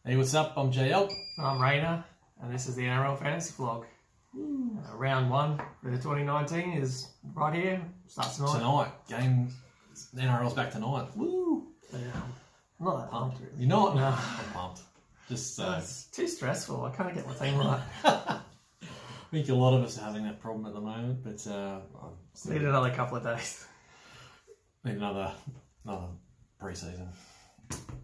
Hey, what's up? I'm JL. I'm Rayner, and this is the NRL Fantasy Flog. Round 1 for the 2019 is right here. Starts tonight. Game. The NRL's back tonight. Woo! Yeah, I'm not that pumped. Really. You're not? No. I'm pumped. Just. It's too stressful. I can't get my team right. I think a lot of us are having that problem at the moment, but Need another couple of days. Need another pre-season.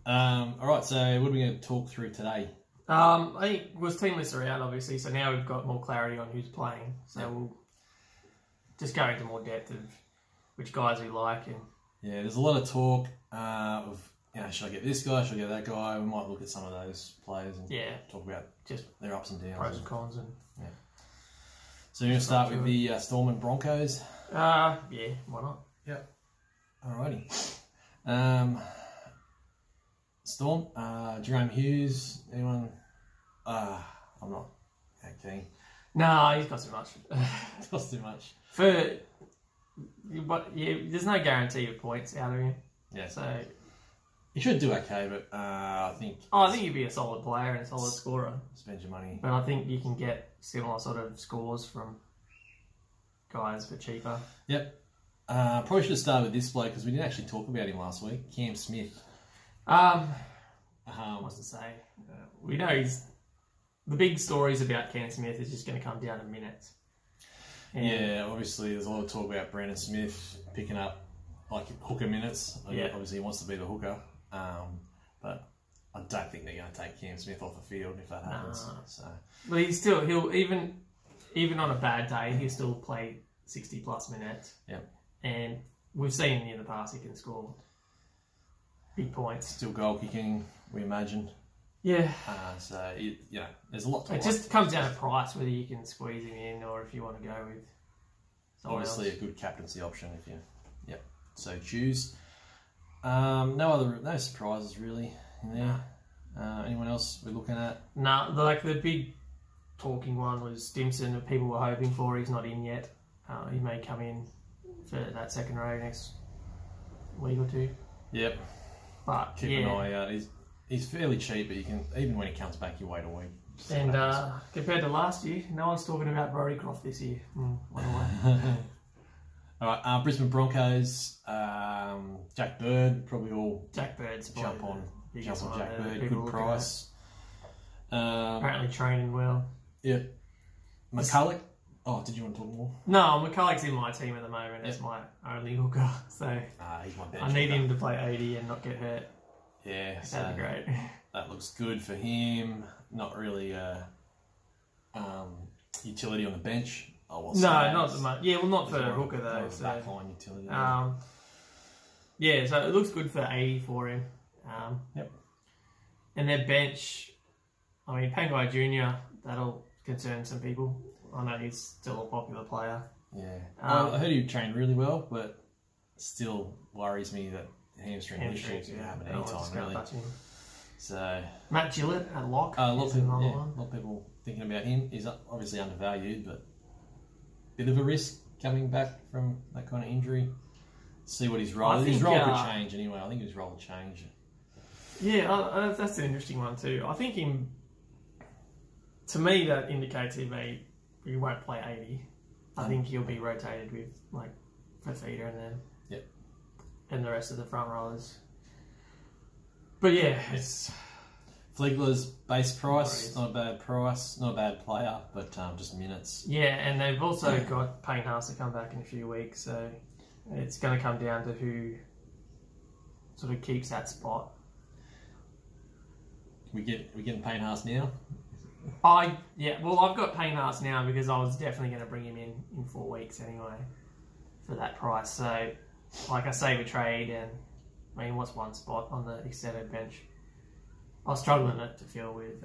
All right, so what are we going to talk through today? I think was team lists are out, obviously, so now we've got more clarity on who's playing. So we'll just go into more depth of which guys we like. And yeah, there's a lot of talk of, should I get this guy, should I get that guy? We might look at some of those players and talk about just their ups and downs. Pros and cons. So you're going to start with the Storm and Broncos? Yeah, why not? Yep. Alrighty. Storm, Jerome Hughes, anyone? I'm not that keen. No, he's got too much. It's cost too much. But there's no guarantee of points out of him. Yeah. So he should do okay, but I think he'd be a solid player and a solid scorer. Spend your money. But I think you can get similar sort of scores from guys for cheaper. Yep. Probably should have started with this bloke because we didn't actually talk about him last week. Cam Smith. What's to say? We know the big stories about Cam Smith is just going to come down to minutes. And obviously there's a lot of talk about Brandon Smith picking up like hooker minutes. Obviously he wants to be the hooker, but I don't think they're going to take Cam Smith off the field if that happens. So, but he'll even on a bad day he'll still play 60+ minutes. Yep. And we've seen in the past he can score big points. Still goal kicking, we imagine. Yeah. There's a lot to It just comes down to price, whether you can squeeze him in or if you want to go with someone obviously else. A good captaincy option if you so choose. No surprises really in there. Anyone else we're looking at? No, like the big talking one was Stimson that people were hoping for. He's not in yet. He may come in for that second row next week or two. Yep. But keep an eye out. He's fairly cheap, but you can even when he comes back, you wait a week. And compared to last year, no one's talking about Brodie Croft this year. All right, Brisbane Broncos. Jack Bird, probably all. Jack Bird's jump on Jack Bird. People Good price. Apparently training well. Yep. McCulloch. Oh, did you want to talk more? No, McCulloch's in my team at the moment as my only hooker, so he's my bench I need hooker. him to play 80 and not get hurt. Yeah, that'd be great. That looks good for him. Not really utility on the bench. Not so much. Yeah, well, not for a hooker though. So backline utility. So it looks good for 80 for him. Yep. And their bench, I mean, Pangai Jr. That'll concern some people. I know he's still a popular player. Yeah. I heard he trained really well, but still worries me that hamstring issues can happen anytime, really. So Matt Gillett at lock. A lot of people thinking about him. He's obviously undervalued, but bit of a risk coming back from that kind of injury. See what his role. His role could change anyway. I think his role will change. Yeah, that's an interesting one too. I think him. To me, that indicates he won't play 80. I think he'll be rotated with like Fafita and them. Yep. And the rest of the front rollers. But yeah, it's Flegler's base price, not a bad price, not a bad player, but just minutes. Yeah, and they've also got Payne Haas to come back in a few weeks, so it's going to come down to who sort of keeps that spot. We getting Payne Haas now? I've got Payne Haas now because I was definitely going to bring him in 4 weeks anyway for that price. So, like I say, we trade, and I mean, what's one spot on the extended bench? I was struggling to fill with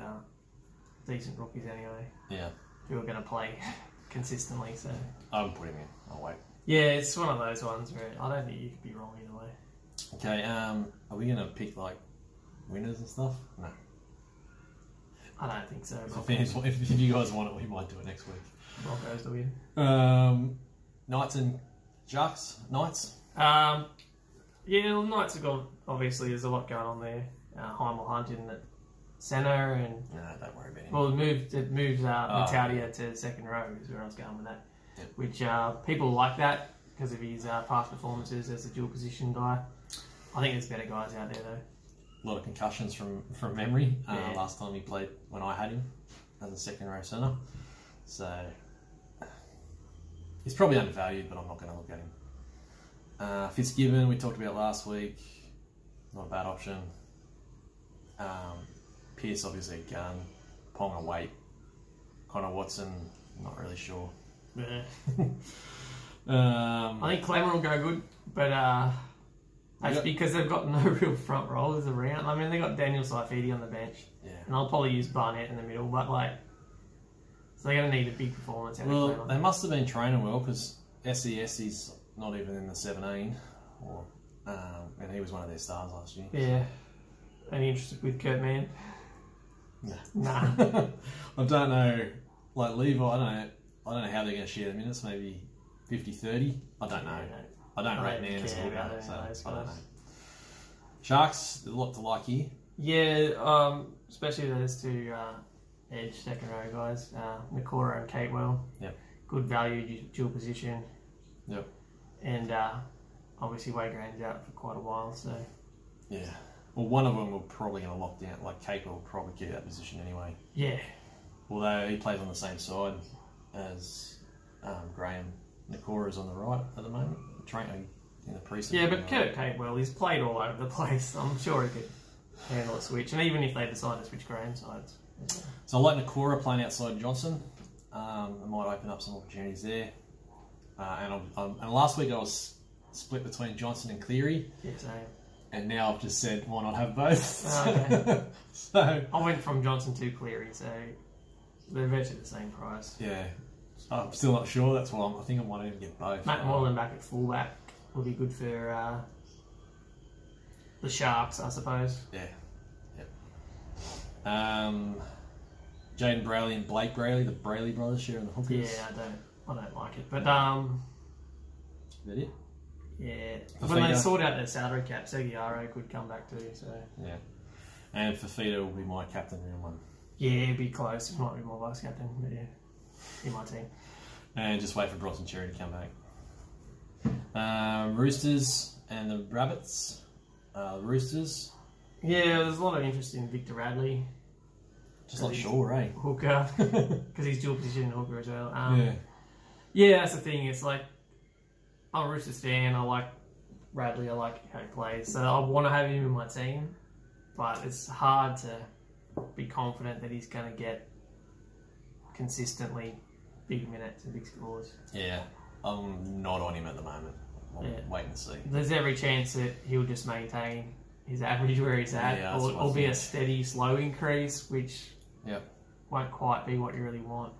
decent rookies anyway. Yeah. Who are going to play consistently, so. I wouldn't put him in. I'll wait. Yeah, it's one of those ones where I don't think you could be wrong either way. Okay, are we going to pick like winners and stuff? No. I don't think so. If you guys want it, we might do it next week. Broncos to win. Knights and Sharks. Knights. Yeah, well, Knights have got, obviously there's a lot going on there. Heimel Hunt in that centre, and No, don't worry about him. well, it moved Natalia to second row is where I was going with that. Yep. Which people like that because of his past performances as a dual position guy. I think there's better guys out there though. A lot of concussions from memory. Yeah. Last time he played when I had him as a second row centre. So he's probably undervalued, but I'm not going to look at him. Fitzgibbon, we talked about last week. Not a bad option. Pearce, obviously a gun. Ponga, weight. Connor Watson, not really sure. Yeah. I I think Clemmer will go good, but that's because they've got no real front rollers around. I mean, they got Daniel Saifidi on the bench, and I'll probably use Barnett in the middle, but so they're going to need a big performance out of Well, Clemmer. they must have been training well because SES is not even in the 17, and he was one of their stars last year. Yeah. Any interested with Kurt Mann? No. Nah. I don't know. Like Levi, I don't know how they're going to share the minutes. Maybe 50-30. I don't know. I don't rate Mann as a hooker, so I don't know. Sharks, there's a lot to like here. Yeah, especially those two edge second row guys, Nakora and Catewell. Yep. Good value, dual position. Yep. And obviously Wade Graham's out for quite a while, so. Yeah. Well, one of them will probably going to lock down. Like Cape will probably keep that position anyway. Yeah. Although he plays on the same side as Graham. Nakora's on the right at the moment. Training in the preseason. Yeah, but Kurt Catewell, he's played all over the place. I'm sure he could handle a switch, and even if they decide to switch Graham sides. Yeah. So I like Nakora playing outside Johnson. It might open up some opportunities there. And last week I was split between Johnson and Cleary. Yeah, same. And now I've just said, why not have both? Oh, okay. So I went from Johnson to Cleary, so they're virtually the same price. yeah, I'm still not sure. That's why I think I might even get both. Matt Moreland back at fullback will be good for the Sharks, I suppose. Yeah. Yep. Jaden Brayley and Blake Brayley, the Brayley brothers, sharing the hookers. Yeah, I don't like it, but Is that it? yeah, Fafita. when they sort out their salary cap, Seguiaro could come back too. So Yeah. And Fafita will be my captain round one. yeah, it'd be close. It might be my vice captain, but yeah, in my team. And just wait for Bronson Cherry to come back. Roosters and the Rabbits. Roosters. Yeah, there's a lot of interest in Victor Radley. Just not sure, eh? Hooker, because he's dual position hooker as well. Yeah. Yeah, that's the thing. It's like, I'm a Roosters fan. I like Radley. I like how he plays. So I want to have him in my team. But it's hard to be confident that he's going to get consistently big minutes and big scores. Yeah. I'm not on him at the moment. I'll wait and see. There's every chance that he'll just maintain his average where he's at, or be a steady, slow increase, which won't quite be what you really want.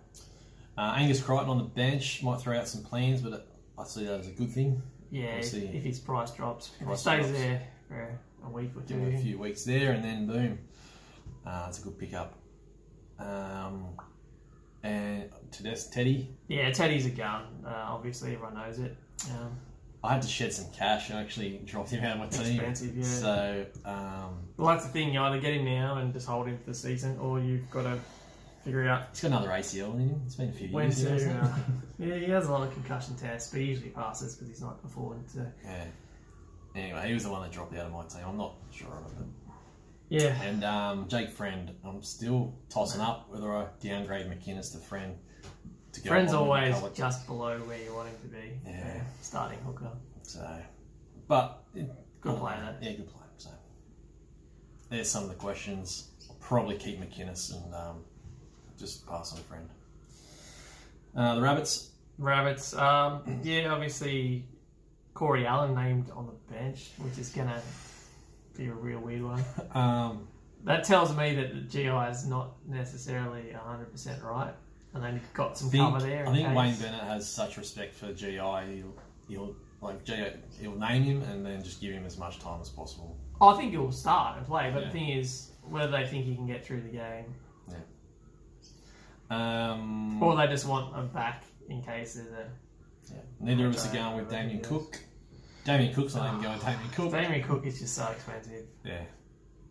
Angus Crichton on the bench might throw out some plans, but I see that as a good thing. Yeah, if his price drops. If he Price stays drops. there for a week or Give him two. a few weeks there, and then boom. It's a good pickup. And Teddy. Yeah, Teddy's a gun. Obviously, everyone knows it. I had to shed some cash and actually dropped him out of my team. Expensive, yeah. So, Well, that's the thing. You either get him now and just hold him for the season, or you've got to figure out he's got another ACL in him. It's been a few when years. to. Yeah, he has a lot of concussion tests, but he usually passes because he's not affording to. Yeah. Anyway, he was the one that dropped out of my team. I'm not sure of it. Yeah. And Jake Friend, I'm still tossing up whether I downgrade McInnes to Friend. To go Friend's on always with just below where you want him to be. Yeah. Starting hooker. So, but Good player, though. Yeah, good player. So, there's some of the questions. I'll probably keep McInnes and just pass on Friend. The Rabbits. Yeah, obviously Corey Allen named on the bench, which is going to be a real weird one. That tells me that the GI is not necessarily 100% right, and they've got some cover there. I think Wayne Bennett has such respect for GI. He'll name him and then just give him as much time as possible. I think he'll start and play, but the thing is whether they think he can get through the game. Yeah. Or they just want him back in case there's a... Yeah. Neither of us are going with Damien Cook. Damien Cook's not even going with Damien Cook. Damien Cook is just so expensive. Yeah.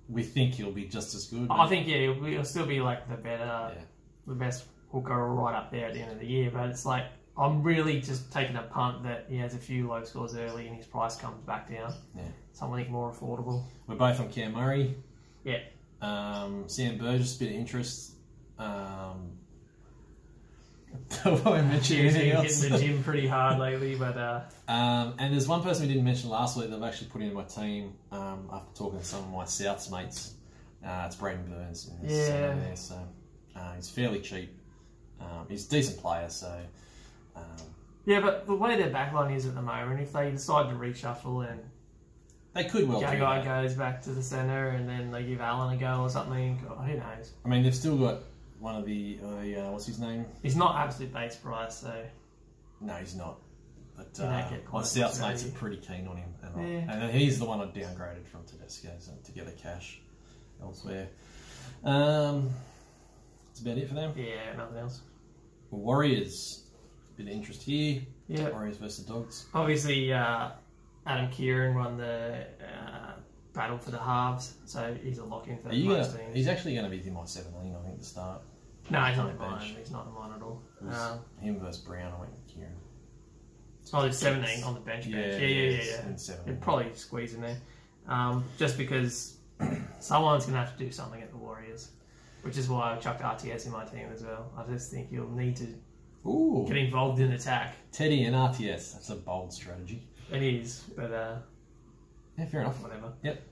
we think he'll be just as good. I think he'll still be like the best hooker right up there at the end of the year. But it's like I'm really just taking a punt that he has a few low scores early and his price comes back down. Yeah, something more affordable. We're both on Cam Murray. Yeah. Sam Burgess, a bit of interest. I mentioned anything else. Hitting the gym pretty hard lately, but and there's one person we didn't mention last week that I've actually put into my team after talking to some of my Souths mates. It's Braden Burns in the centre there, so he's fairly cheap. He's a decent player, so yeah. But the way their backline is at the moment, if they decide to reshuffle and they could well. Gagai goes back to the centre, and then they give Allen a go or something. Who knows? I mean, they've still got one of the what's his name? He's not absolute base price, so no, he's not. But my South mates are pretty keen on him, and he's the one I downgraded from Tedesco to get the cash elsewhere. That's about it for them. Yeah, nothing else. Warriors, bit of interest here. Yeah, Warriors versus Dogs. Obviously, Adam Kieran won the battle for the halves, so he's a lock-in for most teams. He's actually going to be in my 17, I think, to start. No, he's not in mine. He's not in mine at all. Him versus Brown, I went with Kieran. Oh, there's 17 on the bench. Yeah. You'd probably squeeze in there. Just because someone's going to have to do something at the Warriors, which is why I chucked RTS in my team as well. I just think you'll need to get involved in attack. Teddy and RTS, that's a bold strategy. It is, but yeah, fair enough. Whatever. Yep.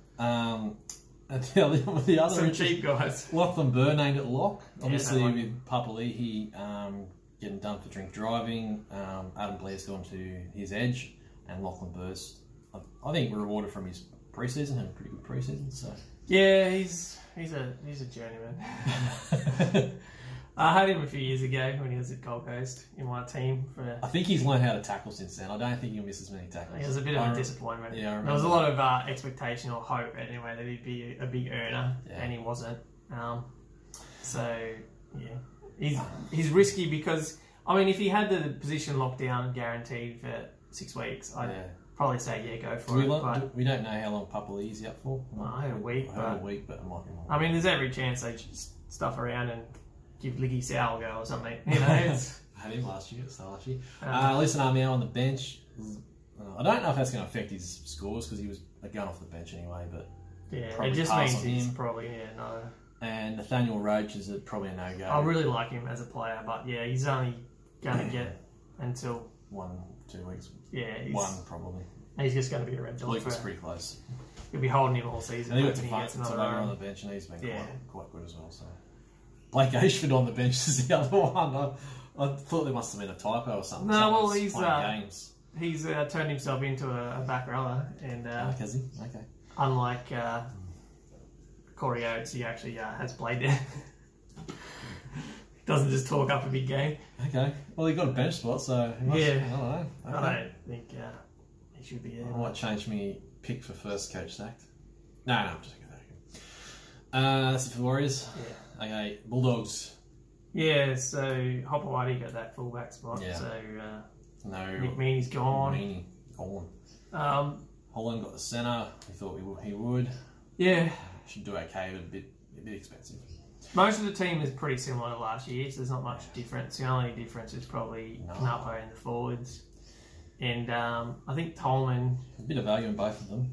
The other some cheap guys. Lachlan Burr named it lock. Obviously, with Papali'i getting done for drink driving, Adam Blair's gone to his edge, and Lachlan Burr's, I think, rewarded from his preseason, had a pretty good preseason. So yeah, he's a journeyman. I had him a few years ago when he was at Gold Coast in my team. I think he's learned how to tackle since then. I don't think he'll miss as many tackles. It was a bit of a disappointment. Yeah, there was a lot of expectation or hope anyway that he'd be a big earner, and he wasn't. So yeah, he's risky because I mean, if he had the position locked down guaranteed for 6 weeks, I'd probably say go for it. We don't know how long Papali'i's out for. I had a week. But it might be more. I mean, there's every chance they just stuff around and give Liggy Sal a go or something. You know, I had him last year. Listen, I'm now on the bench. I don't know if that's going to affect his scores because he was going off the bench anyway. But it just means he's probably no. And Nathaniel Roach is probably a no-go. I really like him as a player, but he's only going to get until 1-2 weeks. Yeah, one probably. He's just going to be a red dot. Luke was pretty close. He'll be holding him all season. And he got to on the bench, and he's been quite good as well. So Blake Ashford on the bench is the other one. I thought there must have been a typo or something. No, well, he's turned himself into a back rower, and has he? Okay. Unlike Corey Oates, he actually has played there. Doesn't just talk up a big game. Okay. Well, he got a bench spot, so he must, I don't know. Okay. I don't think he should be there. I might change me pick for first coach sacked. No, I'm just going to go. That's it for the Warriors. Yeah. Okay, Bulldogs. Yeah, so Hopewadi got that fullback spot. Yeah. So no, Nick Meaney's gone. Meaney gone. Holland got the centre. We thought he would. Yeah. Should do okay, but a bit expensive. Most of the team is pretty similar to last year, so there's not much difference. The only difference is probably Knapo in the forwards. And I think Tolman... A bit of value in both of them,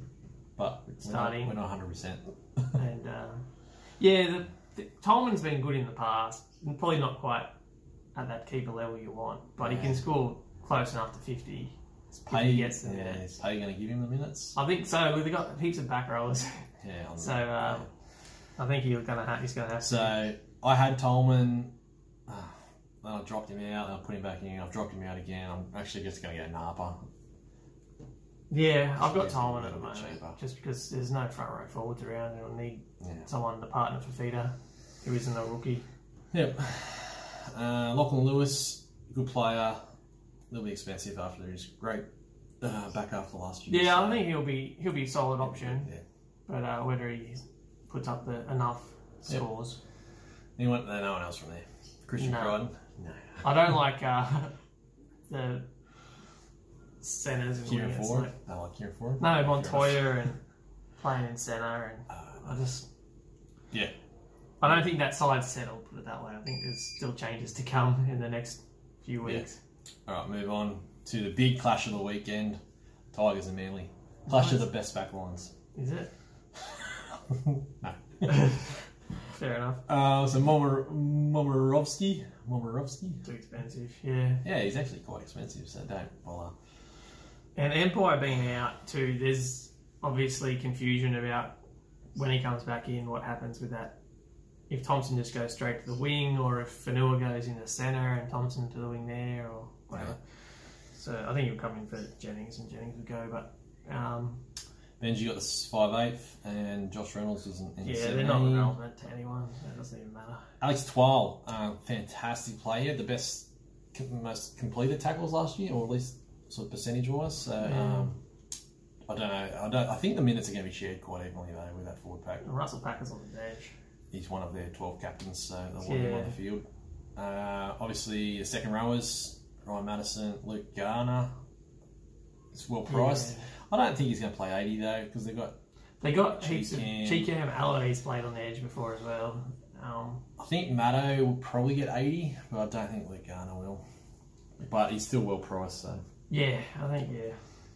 but starting. We're not 100%. And Tolman's been good in the past, and probably not quite at that keeper level you want, but he can score close enough to 50. Is Pay going to give him the minutes? I think so. They've got heaps of back rowers. Yeah. So I think he's going to have to. So I had Tolman, then I dropped him out, then I put him back in, I've dropped him out again. I'm actually just going to go Napa. Yeah, I've got Tolman at the moment, just because there's no front row forwards around, and I'll need someone to partner for Feeder, who isn't a rookie. Yep. Lachlan Lewis, good player. They'll be expensive after his great back after last year. Yeah, so I think he'll be a solid option. Yeah. But whether he puts up enough scores. No one else from there. Christian Crichton? No. I don't like the centres and Kieran Ford. I like Kieran Ford. No, Montoya and playing in centre, and I just Yeah. I don't think that side's settled, put it that way. I think there's still changes to come in the next few weeks. Yeah. All right, move on to the big clash of the weekend. Tigers and Manly. Clash of the best back lines. Is it? No. Fair enough. So Momirovski. Too expensive, yeah. Yeah, he's actually quite expensive, so don't bother. And Empire being out too, there's obviously confusion about when he comes back in, what happens with that. If Thompson just goes straight to the wing, or if Fanua goes in the centre and Thompson to the wing there, or whatever. Yeah. So I think he'll come in for Jennings, and Jennings will go, but... Benji got the 5'8", and Josh Reynolds was in the 17. They're not relevant to anyone. It doesn't even matter. Alex Twal, fantastic player, the best, most completed tackles last year, or at least sort of percentage-wise. So I don't know. I think the minutes are going to be shared quite evenly though with that forward pack. Russell Packer's on the bench. He's one of their 12 captains, so they'll want him on the field. Obviously, the second rowers, Ryan Madison, Luke Garner. It's well priced. Yeah. I don't think he's going to play 80 though, because they got heaps of Cheekham. Alloy's played on the edge before as well. I think Maddo will probably get 80, but I don't think Luke Garner will. But he's still well priced, so yeah, I think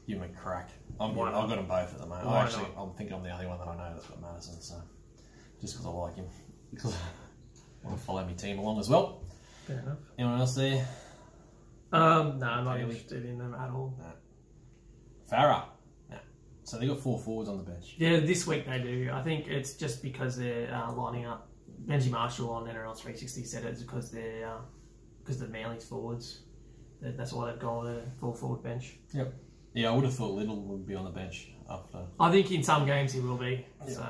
give him a crack. I've got them both at the moment. I think I'm the only one that I know that's got Madison, so just because I like him, because I want to follow my team along as well. Fair enough. Anyone else there? No, I'm not interested in them at all. No. Farah. No. So they got 4 forwards on the bench. Yeah, this week they do. I think it's just because they're lining up. Benji Marshall on NRL 360 said it's because they're because the Manly's forwards. That's why they've gone with a 4 forward bench. Yep. Yeah, I would have thought Little would be on the bench after. I think in some games he will be. Yep. So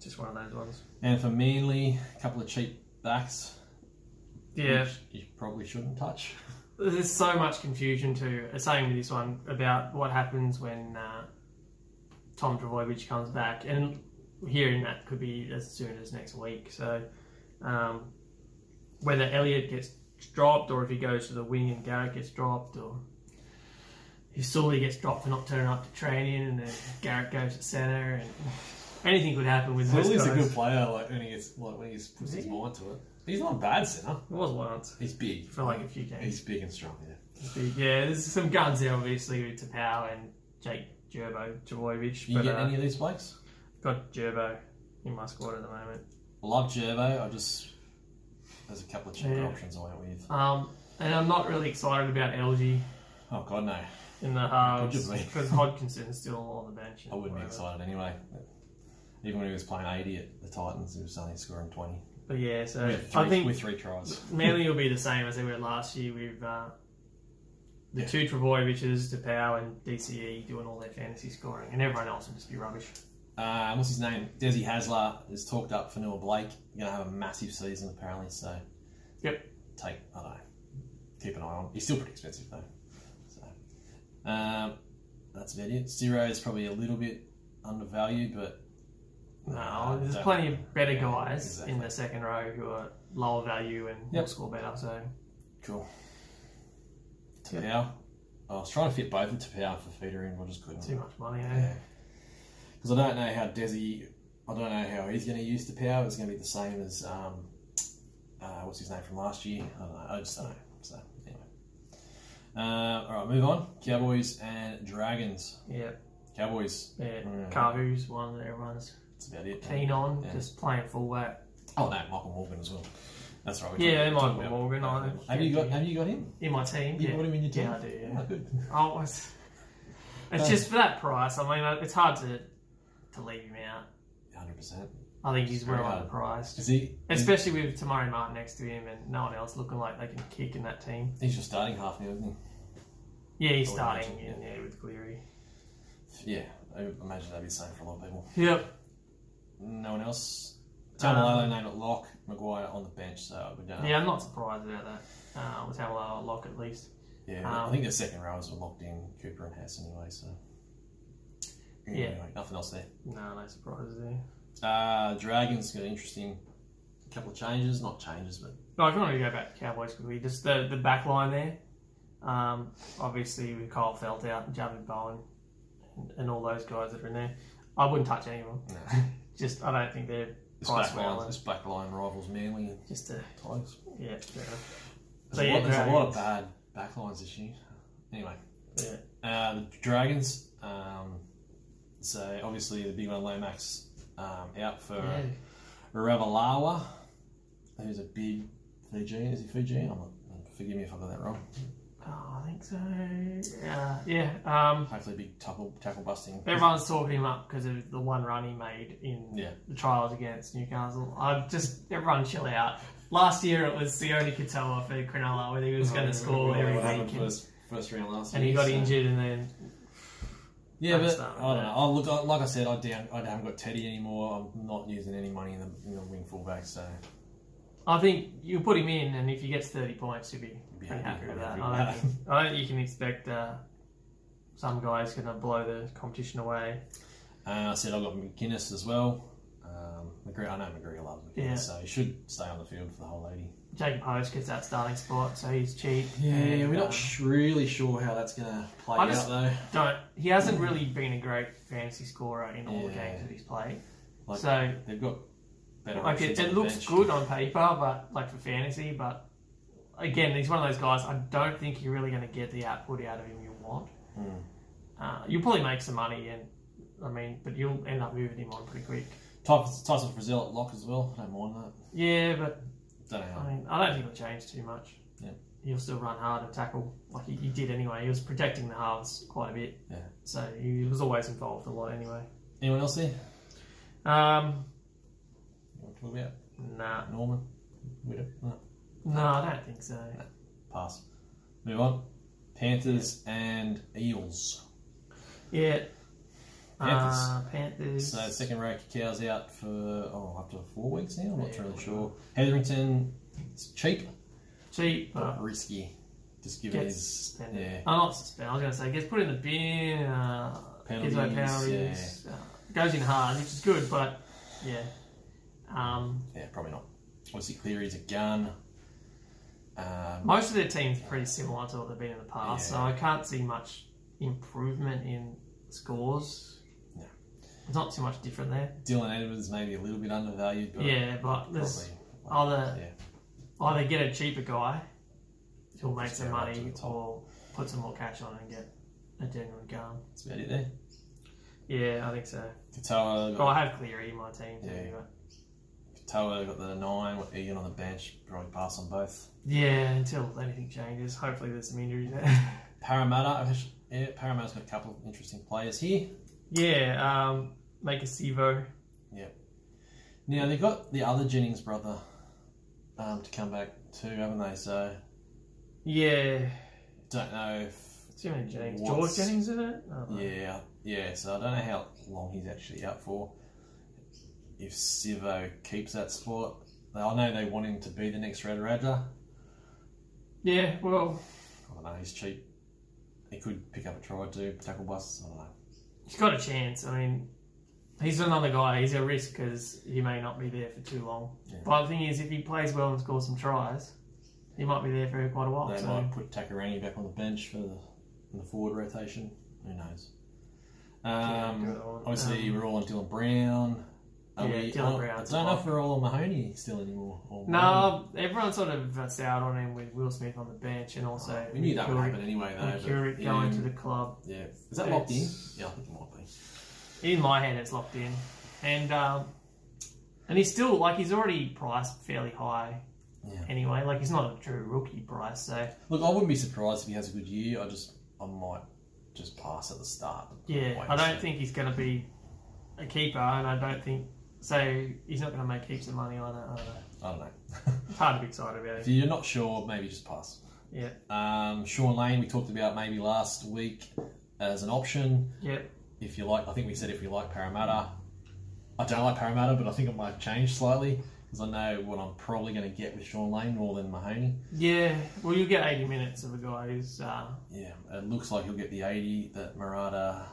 just one of those ones. And for Manly, a couple of cheap backs. Yeah. Which you probably shouldn't touch. There's so much confusion too. Same with this one about what happens when Tom Trbojevic comes back, and hearing that could be as soon as next week. So whether Elliott gets dropped, or if he goes to the wing and Garrett gets dropped, or if Sully gets dropped for not turning up to training, and then Garrett goes to centre, and anything could happen with those guys. Sully's a good player. When he puts his mind to it. He's not a bad centre. He was once. He's big. For like a few games. He's big and strong, yeah. He's big, yeah. There's some guns there, obviously, with Tapau and Jake Trbojevic. You get any of these blokes? Got Gerbo in my squad at the moment. Love Gerbo. There's a couple of cheaper options I went with. And I'm not really excited about LG. Oh, God, no. In the halves. Because Hodkinson's still on the bench. I wouldn't be excited anyway. Even when he was playing 80 at the Titans, he was only scoring 20. But yeah, so I think with 3 tries. Manly will be the same as they were last year with the 2 Trbojevics, Tapau and DCE doing all their fantasy scoring, and everyone else will just be rubbish. What's his name? Desi Hasler is talked up for Noah Blake. Going to have a massive season apparently. So yep. I don't know. Keep an eye on. He's still pretty expensive though. So that's about it. Zero is probably a little bit undervalued, but. No, there's plenty of better guys in the second row who are lower value and will score better. So cool. Tapau. I was trying to fit both of Tapau for feeder in, but I just couldn't. Too much money, eh? Yeah. Because I don't know how I don't know how he's going to use Tapau. It's going to be the same as what's his name from last year. I don't know. I just don't know. So anyway. All right, move on. Cowboys and Dragons. Yeah. Cowboys. Yeah. Kahu's one that everyone's. That's about it. Keen on, just playing fullback. Oh no, Michael Morgan as well. That's right. Yeah, Michael Morgan. Have you got him in my team? You got him in your team? Yeah, I do. Yeah. Oh, good. It's just for that price. I mean, it's hard to leave him out. 100%. I think he's well underpriced. Is he? Especially with Tamari Martin next to him and no one else looking like they can kick in that team. He's your starting half now, isn't he? Yeah, he's starting with Cleary. Yeah, I imagine that'd be the same for a lot of people. Yep. No one else. Tamalolo named at lock, Maguire on the bench, so we don't. Yeah, I'm not surprised about that. With Tamalolo at lock at least. Yeah, I think the second rowers were locked in, Cooper and Hess anyway. So anyway, nothing else there. No surprises there. Dragons got an interesting couple of changes, not changes, but. No, if you want to go back to Cowboys quickly, just the back line there. Obviously with Kyle Felt out, Javid Bowen, and all those guys that are in there, I wouldn't touch any of them. No. I don't think they're This back line rivals Manly and just to Tigers. Yeah, fair enough. There's a lot of bad back lines this year. Anyway, the Dragons. So obviously the big one, Lomax, out for Ravalawa, who's a big Fijian. Is he Fijian? Forgive me if I got that wrong. Oh, I think so. Yeah. Hopefully, big tackle busting. Everyone's talking him up because of the one run he made in the trials against Newcastle. Everyone chill out. Last year it was Sione Katoa for Cronulla, where he was going to score every week. First round last year. And he got injured and then... Yeah, but I don't know. Like I said, I haven't got Teddy anymore. I'm not using any money in the wing fullback, so... I think you put him in, and if he gets 30 points, you'll be pretty happy with that. I don't think you can expect some guy's going to blow the competition away. I said I've got McGuinness as well. I know McGregor loves McGuinness, so he should stay on the field for the whole 80. Jacob Host gets that starting spot, so he's cheap. Yeah, we're not really sure how that's going to play out, though. He hasn't really been a great fantasy scorer in all the games that he's played. So they've got better it looks good on paper, but for fantasy. But again, he's one of those guys. I don't think you're really going to get the output out of him you want. You'll probably make some money, but you'll end up moving him on pretty quick. Tyson Frizzell at lock as well. I don't mind that. Yeah, but don't know. I don't think it'll change too much. Yeah, he'll still run hard and tackle like he did anyway. He was protecting the halves quite a bit. Yeah, so he was always involved a lot anyway. Anyone else there? You want to talk about? Nah. Norman? Widow? No, I don't think so. No. Pass. Move on. Panthers and Eels. Yeah. Panthers. Panthers. So second row Cacau's out for up to 4 weeks now. I'm not really sure. Hetherington, it's cheap, but risky. Just give it his suspended. Yeah. I'm not suspended. I was going to say gets put in the bin. Penalties. Gives away penalties. Goes in hard, which is good, but yeah. Probably not. Obviously, Cleary's a gun. Most of their teams are pretty similar to what they've been in the past, so I can't see much improvement in scores. No. There's not too much different there. Dylan Edwards maybe a little bit undervalued, but but there's either get a cheaper guy who'll make some money or put some more cash on and get a genuine gun. That's about it there. Yeah, I think so. Katoa. I have Cleary in my team too. Anyway. Katoa got the 9, Egan on the bench, probably pass on both. Yeah, until anything changes. Hopefully there's some injuries there. Parramatta's got a couple of interesting players here. Yeah, make a Sivo. Yeah. Now they've got the other Jennings brother to come back too, haven't they? So yeah, don't know if Jennings. George Jennings, is it? Yeah. So I don't know how long he's actually out for. If Sivo keeps that spot, I know they want him to be the next Radradra. Yeah, well, I don't know. He's cheap. He could pick up a try too, tackle busts. I don't know. He's got a chance. I mean, he's another guy. He's a risk because he may not be there for too long. Yeah. But the thing is, if he plays well and scores some tries, he might be there for quite a while. They might put Takarani back on the bench for the forward rotation. Who knows? Obviously, we're all on Dylan Brown. Dylan Brown. I don't know if we're all on Mahoney still anymore. No, everyone sort of soured on him with Will Smith on the bench, and also we knew that would happen anyway, though. Going to the club. Yeah, is that locked in? Yeah, I think it might be. In my head, it's locked in, and he's still he's already priced fairly high. Yeah. Anyway, he's not a true rookie price. So look, I wouldn't be surprised if he has a good year. I might just pass at the start. Yeah, I don't think he's going to be a keeper, and I don't think. So he's not going to make heaps of money either. I don't know. It's hard to be excited about it. If you're not sure, maybe just pass. Yeah. Sean Lane, we talked about maybe last week as an option. Yep. If you like, I think we said if you like Parramatta. I don't like Parramatta, but I think it might change slightly because I know what I'm probably going to get with Sean Lane more than Mahoney. Yeah. Well, you'll get 80 minutes of a guy who's... Yeah. It looks like he'll get the 80 that Murata...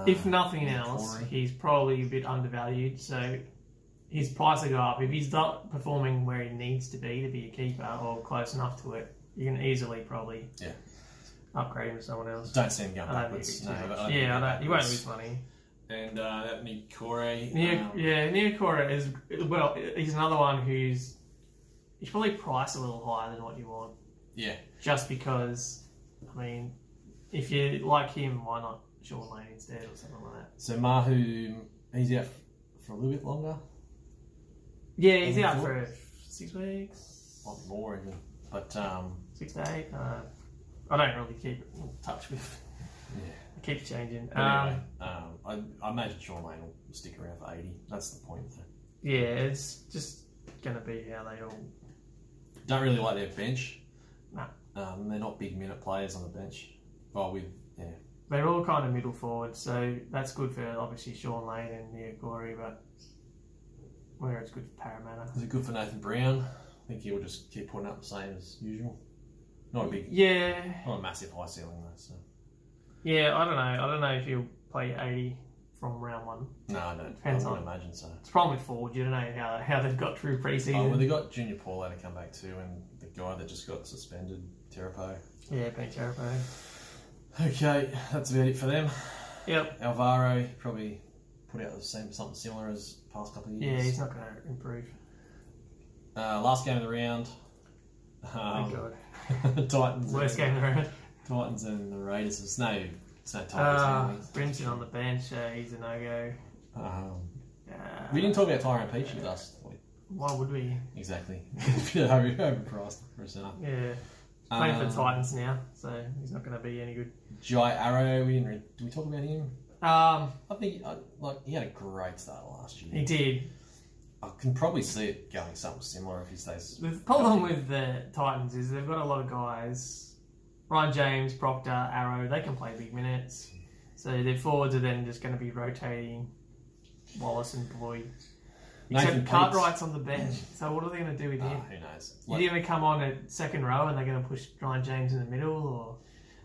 if nothing else, he's probably a bit undervalued, so his price will go up. If he's not performing where he needs to be a keeper or close enough to it, you can easily probably upgrade him to someone else. Don't see him going backwards. He won't lose money. And that Nikore. Nikore is, well, he's another one he's probably priced a little higher than what you want. Yeah. Just because, I mean, if you like him, why not Sean Lane instead or something like that? So Mahu, he's out for a little bit longer? Yeah, he's out for 6 weeks. Might be more even. But 6 to 8. I don't really keep in touch with. Yeah. It keeps changing. Anyway, I imagine Sean Lane will stick around for 80. That's the point, though. Yeah, it's just going to be how they all. Don't really like their bench. No. They're not big minute players on the bench. Well, they're all kind of middle forward, so that's good for obviously Sean Lane and Niagori, but where it's good for Parramatta. Is it good for Nathan Brown? I think he'll just keep putting up the same as usual. Not a big, not a massive high ceiling though. So. Yeah, I don't know. I don't know if he'll play 80 from round 1. No, I don't. Depends I on. wouldn't imagine so. It's a problem with forward. You don't know how they've got through pre-season. Oh, well, they got Junior Paulo to come back too, and the guy that just got suspended, Terapo. Yeah, Pete Terapo. Okay, that's about it for them. Yep. Alvaro probably put out something similar as past couple of years. Yeah, he's not going to improve. Last game of the round. Thank God. Titans. Worst game of the round. Titans and the Raiders. It's no Titans. Brimson on the bench. He's a no-go. We didn't talk about Tyrone Peachey last week. Why would we? Exactly. Overpriced for a centre. Yeah. Playing for the Titans now, so he's not going to be any good. Jai Arrow, did we talk about him? I think he had a great start last year. He did. I can probably see it going something similar if he stays. The problem with the Titans is they've got a lot of guys. Ryan James, Proctor, Arrow, they can play big minutes. So their forwards are then just going to be rotating Wallace and Boyd. Except Cartwright's on the bench, so what are they going to do with him? Who knows? Is he going to come on at second row and they're going to push Ryan James in the middle, or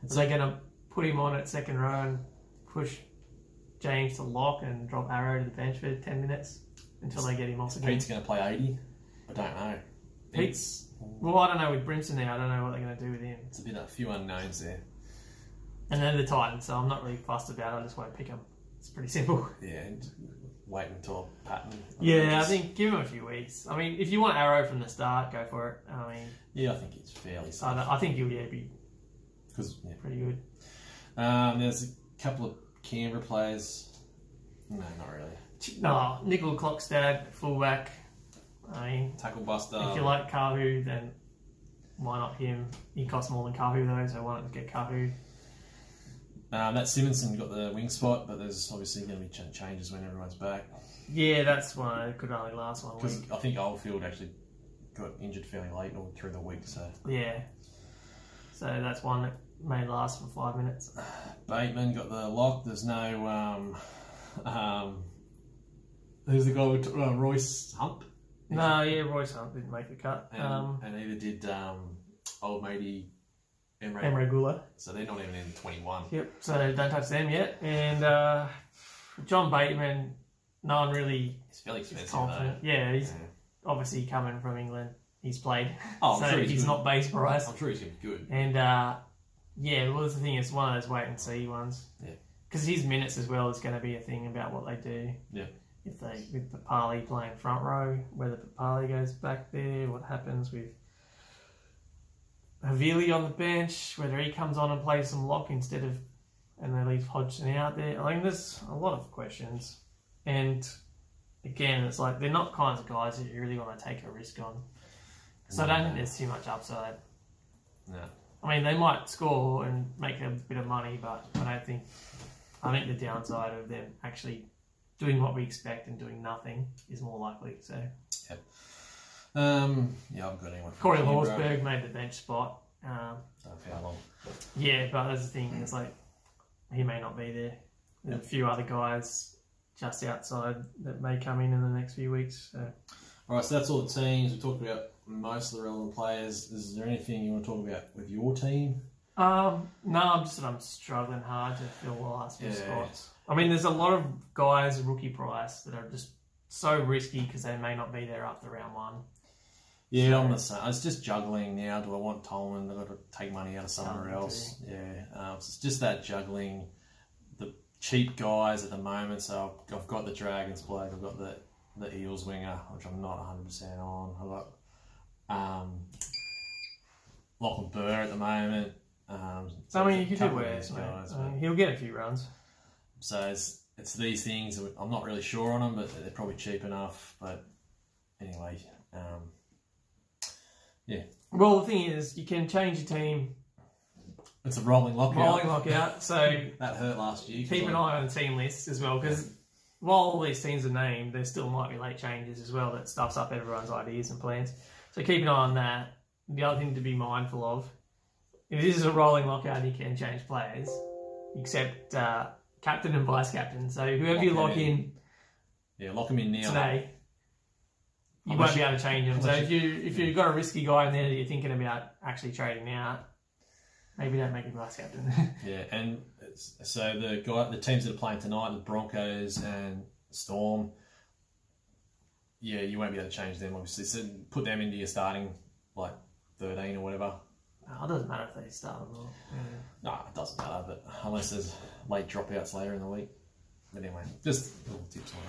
are they going to put him on at second row and push James to lock and drop Arrow to the bench for 10 minutes until they get him off again? Pete's going to play 80? I don't know. Pete's... Well, I don't know with Brimson now. I don't know what they're going to do with him. It's a few unknowns there. And then the Titans, so I'm not really fussed about it. I just won't pick them. It's pretty simple. Yeah, wait until Patton. I think give him a few weeks. I mean, if you want Arrow from the start, go for it. I mean, yeah, I think it's fairly safe. I think he'll be pretty good. There's a couple of Canberra players. No, not really. No, Nickel Clockstad, fullback. I mean, tackle buster. If you like Kahu, then why not him? He costs more than Kahu though, so why not get Kahu? Matt Simonson got the wing spot, but there's obviously going to be changes when everyone's back. Yeah, that's one. It could only last 1 week. Because I think Oldfield actually got injured fairly late or through the week, so... Yeah. So that's one that may last for 5 minutes. Bateman got the lock. There's no... who's the guy with Royce Hunt? No, yeah, Royce Hunt didn't make the cut. And neither did old matey Emre Gula. So they're not even in 21. Yep, so don't touch them yet. And John Bateman, no one really... He's fairly expensive though. Yeah, he's obviously coming from England. He's played. Oh, so sure he's not base price. I'm sure he's going to be good. And well, that's the thing, it's one of those wait and see ones. Yeah. Because his minutes as well is going to be a thing about what they do. Yeah. If they, with Papali playing front row, whether Papali goes back there, what happens with Havili on the bench, whether he comes on and plays some lock instead of, and they leave Hodgson out there. I mean, there's a lot of questions. And again, it's like they're not kinds of guys that you really want to take a risk on. So I don't think there's too much upside. No. I mean, they might score and make a bit of money, but I think the downside of them actually doing what we expect and doing nothing is more likely. So. Yep. Yeah, I've got anyone. Corey Horsburgh made the bench spot. Don't know how long. Yeah, but that's the thing. It's like he may not be there. There's a few other guys just outside that may come in the next few weeks. So. All right, so that's all the teams. We talked about most of the relevant players. Is there anything you want to talk about with your team? No, I'm struggling hard to fill the last few spots. I mean, there's a lot of guys rookie price that are just so risky because they may not be there after round 1. Yeah, so, I'm the same. It's just juggling now. Do I want Tolman? I've got to take money out of somewhere else. Yeah, it's just that juggling. The cheap guys at the moment. So I've got the Dragons bloke, I've got the Eels winger, which I'm not 100% on. I've got Lachlan Burr at the moment. So, I mean, you could do worse, guys, he'll get a few runs. So it's these things. I'm not really sure on them, but they're probably cheap enough. But anyway, yeah. Well, the thing is, you can change your team. It's a rolling lockout. So that hurt last year. Keep an eye on the team list as well, because while all these teams are named, there still might be late changes as well that stuffs up everyone's ideas and plans. So keep an eye on that. The other thing to be mindful of, if this is a rolling lockout, you can change players, except captain and vice captain. So whoever you lock in, lock them in now today. You won't be able to change them. So if you've got a risky guy in there that you're thinking about actually trading out, maybe don't make him vice captain. Yeah, and so the teams that are playing tonight, the Broncos and Storm, yeah, you won't be able to change them, obviously. So put them into your starting, 13 or whatever. Oh, it doesn't matter if they start or not. No, it doesn't matter, but unless there's late dropouts later in the week. But anyway, just little tips on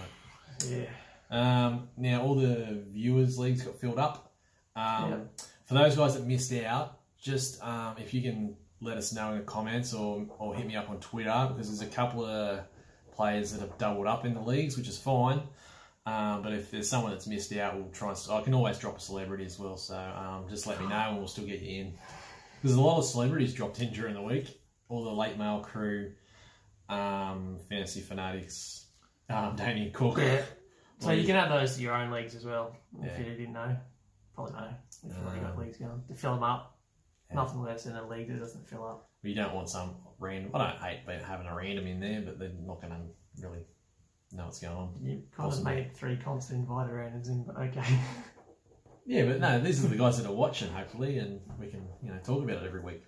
that. Yeah. Now, all the viewers' leagues got filled up. For those guys that missed out, just if you can let us know in the comments or hit me up on Twitter, because there's a couple of players that have doubled up in the leagues, which is fine. But if there's someone that's missed out, we'll try and... I can always drop a celebrity as well, so just let me know and we'll still get you in. There's a lot of celebrities dropped in during the week. All the late mail crew, Fantasy Fanatics, Damien Cook. Yeah. So you can add those to your own leagues as well, if you didn't know. Probably know, if you've already got leagues going. To fill them up. Yeah. Nothing worse than a league that doesn't fill up. You don't want some random... I don't hate having a random in there, but they're not going to really know what's going on. You kind of made 3 constant invited randoms in, but okay. Yeah, but no, these are the guys that are watching, hopefully, and we can, talk about it every week.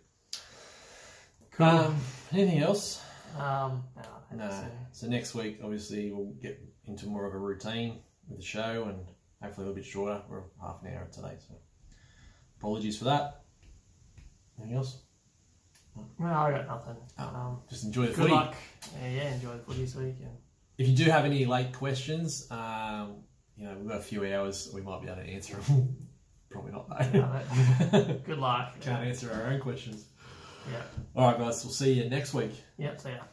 Cool. Anything else? No. So next week, obviously, we'll get into more of a routine with the show, and hopefully a little bit shorter. We're half an hour today, so apologies for that. Anything else? No, I got nothing. Just enjoy the good footy. Luck. Yeah, enjoy the footy this week. And... If you do have any late questions, we've got a few hours. We might be able to answer them. Probably not, though. Good luck. Can't answer our own questions. Yeah. All right, guys. We'll see you next week. Yep, see ya.